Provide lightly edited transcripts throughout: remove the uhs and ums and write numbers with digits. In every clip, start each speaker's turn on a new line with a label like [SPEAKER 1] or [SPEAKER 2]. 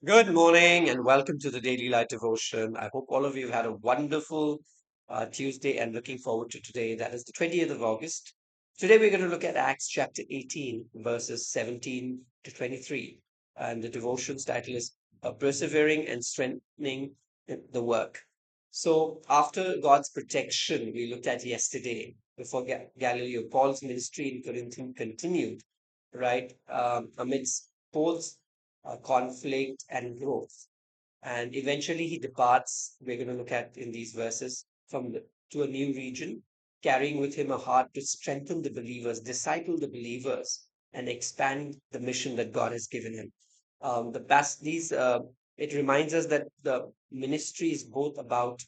[SPEAKER 1] Good morning and welcome to the Daily Light Devotion. I hope all of you have had a wonderful Tuesday and looking forward to today. That is the 20th of August. Today we're going to look at Acts chapter 18, verses 17 to 23. And the devotion's title is Persevering and Strengthening the Work. So, after God's protection, we looked at yesterday before Galileo, Paul's ministry in Corinth continued, right, amidst both conflict and growth. And eventually he departs, we're going to look at in these verses, to a new region, carrying with him a heart to strengthen the believers, disciple the believers, and expand the mission that God has given him. The past these It reminds us that the ministry is both about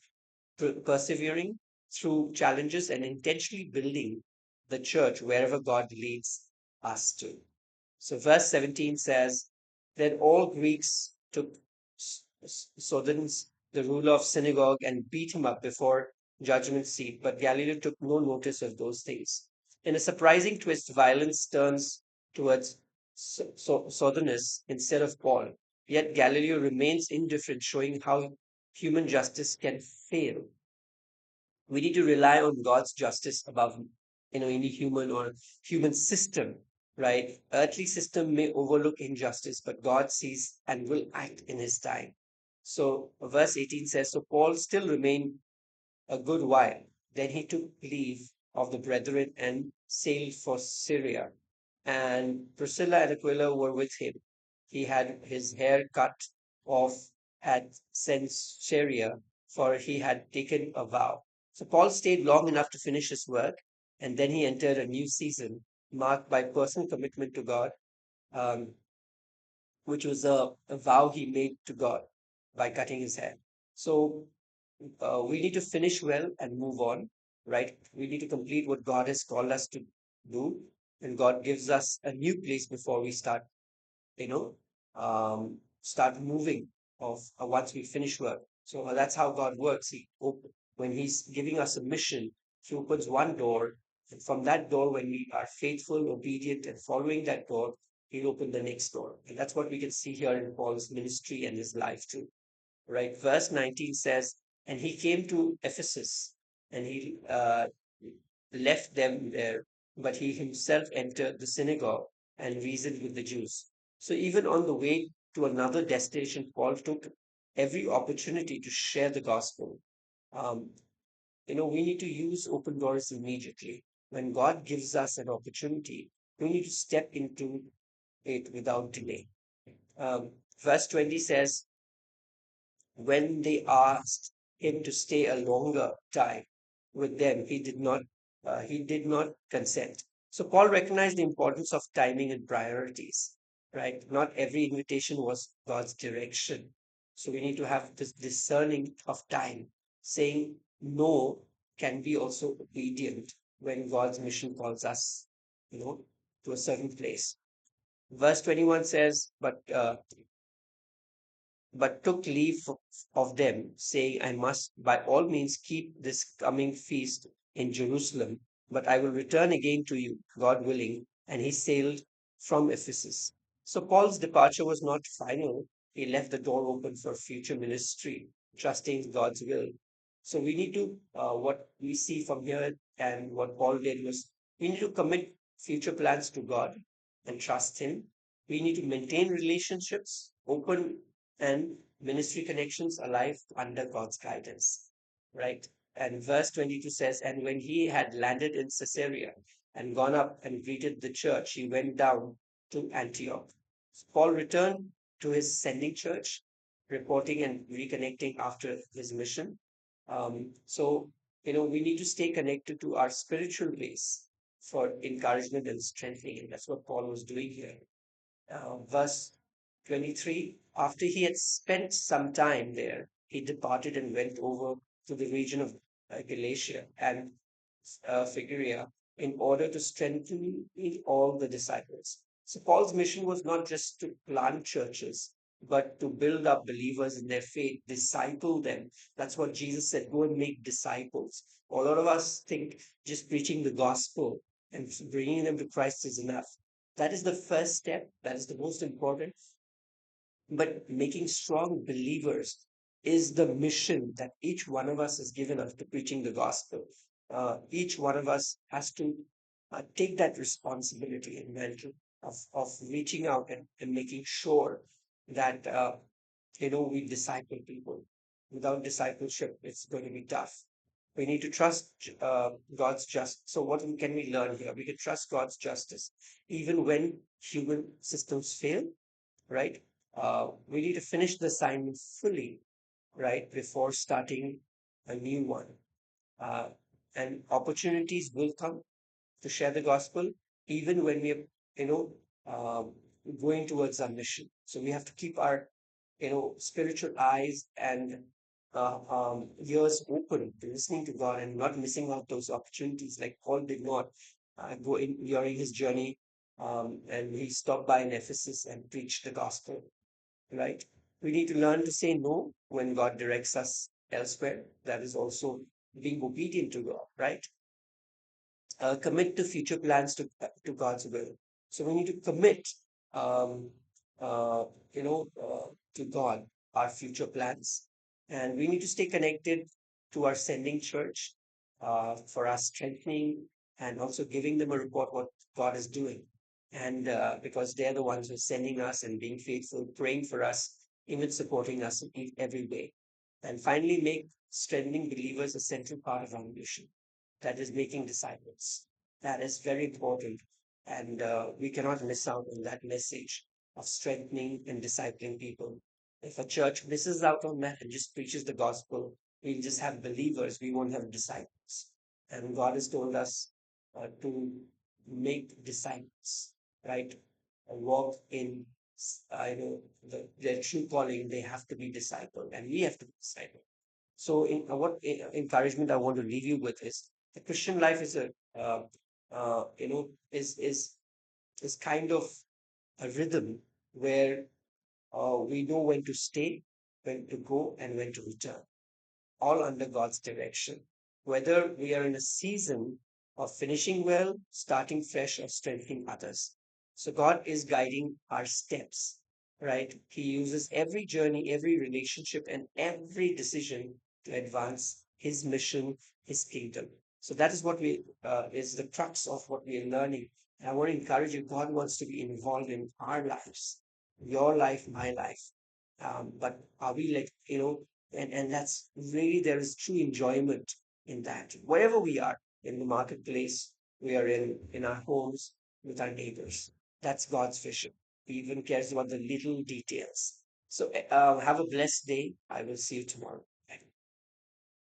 [SPEAKER 1] persevering through challenges and intentionally building the church wherever God leads us to. So, verse 17 says, Then all Greeks took Sosthenes, the ruler of synagogue, and beat him up before judgment seat. But Galileo took no notice of those things. In a surprising twist, violence turns towards Sosthenes instead of Paul. Yet Galileo remains indifferent, showing how human justice can fail. We need to rely on God's justice above, any human or human system, right? Earthly system may overlook injustice, but God sees and will act in his time. So verse 18 says, So Paul still remained a good while. Then he took leave of the brethren and sailed for Syria. And Priscilla and Aquila were with him. He had his hair cut off at Caesarea, for he had taken a vow. So Paul stayed long enough to finish his work, and then he entered a new season marked by personal commitment to God, um, which was a vow he made to God by cutting his hair. So we need to finish well and move on, right? We need to complete what God has called us to do, and God gives us a new place before we start, you know, start moving of once we finish work. So that's how God works. When He's giving us a mission, He opens one door, and from that door, when we are faithful, obedient, and following that door, He'll open the next door. And that's what we can see here in Paul's ministry and his life too, right? Verse 19 says, And he came to Ephesus, and he left them there, but he himself entered the synagogue and reasoned with the Jews. So even on the way to another destination, Paul took every opportunity to share the gospel. Um, we need to use open doors immediately. When God gives us an opportunity, we need to step into it without delay. Um, Verse 20 says, when they asked him to stay a longer time with them, he did not consent. So Paul recognized the importance of timing and priorities, right? Not every invitation was God's direction. So we need to have this discerning of time. Saying no can be also obedient when God's mission calls us, you know, to a certain place. Verse 21 says, but took leave of them, saying, I must by all means keep this coming feast in Jerusalem, but I will return again to you, God willing. And he sailed from Ephesus. So Paul's departure was not final. He left the door open for future ministry, trusting God's will. So we need to, what we see from here and what Paul did was, we need to commit future plans to God and trust Him. We need to maintain relationships, open and ministry connections alive under God's guidance, right? And verse 22 says, And when he had landed in Caesarea and gone up and greeted the church, he went down to Antioch. Paul returned to his sending church, reporting and reconnecting after his mission. We need to stay connected to our spiritual base for encouragement and strengthening. And that's what Paul was doing here. Verse 23, after he had spent some time there, he departed and went over to the region of Galatia and Phrygia in order to strengthen all the disciples. So Paul's mission was not just to plant churches, but to build up believers in their faith, disciple them. That's what Jesus said, go and make disciples. A lot of us think just preaching the gospel and bringing them to Christ is enough. That is the first step. That is the most important. But making strong believers is the mission that each one of us is given after preaching the gospel. Each one of us has to take that responsibility and mantle of reaching out and making sure that we disciple people. Without discipleship, it's going to be tough. We need to trust God's justice. So, what can we learn here? We can trust God's justice even when human systems fail, right? We need to finish the assignment fully, right, before starting a new one. Uh, and opportunities will come to share the gospel, even when we're, you know, um, going towards our mission. So we have to keep our, spiritual eyes and ears open to listening to God and not missing out those opportunities. Like Paul did not go in during his journey, and he stopped by in Ephesus and preached the gospel, right? We need to learn to say no when God directs us elsewhere. That is also being obedient to God, right? Commit to future plans to God's will. So we need to commit, um, uh, to God, our future plans, and we need to stay connected to our sending church for our strengthening and also giving them a report what God is doing. And because they're the ones who are sending us and being faithful, praying for us, even supporting us in every way. And finally, make strengthening believers a central part of our mission, that is making disciples. That is very important. And we cannot miss out on that message of strengthening and discipling people. If a church misses out on that and just preaches the gospel, we'll just have believers, we won't have disciples. And God has told us to make disciples, right? Walk in, their true calling, they have to be discipled, and we have to be discipled. So, what encouragement I want to leave you with is the Christian life is uh, is kind of a rhythm where we know when to stay, when to go, and when to return, all under God's direction. Whether we are in a season of finishing well, starting fresh, or strengthening others. So God is guiding our steps, right? He uses every journey, every relationship, and every decision to advance His mission, His kingdom. So that is what we is the crux of what we are learning. And I want to encourage you. God wants to be involved in our lives, your life, my life. But are we like, and that's really, there is true enjoyment in that. Wherever we are, in the marketplace, we are in our homes, with our neighbors. That's God's vision. He even cares about the little details. So have a blessed day. I will see you tomorrow.